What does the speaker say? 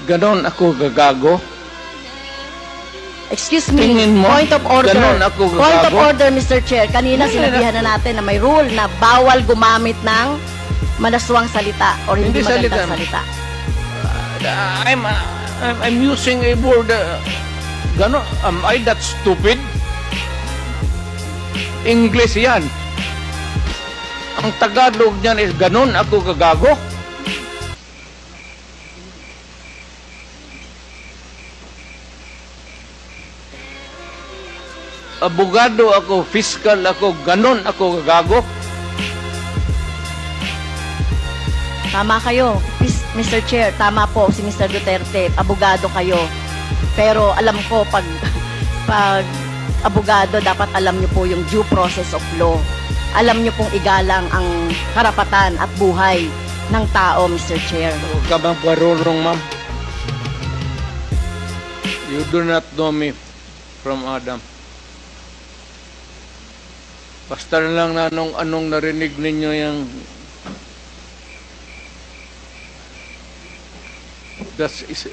Ganon ako gagago? Excuse me, Tingin mo, point of order. ganon ako gagago? Point of order, Mr. Chair. Kanina sinabihan na natin na may rule na bawal gumamit ng manaswang salita or hindi magandang salita. I'm using a word. Ganon, am I that stupid? English yan. Ang Tagalog niyan is ganon ako gagago? Abogado ako, fiscal ako, ganon ako gagago? Tama kayo, Mr. Chair. Tama po si Mr. Duterte. Abogado kayo. Pero alam ko, pag abogado, dapat alam niyo po yung due process of law. Alam niyo pong igalang ang karapatan at buhay ng tao, Mr. Chair. Huwag ka bang parurong, ma'am? You do not know me from Adam. Basta na lang na anong narinig ninyo yung that's is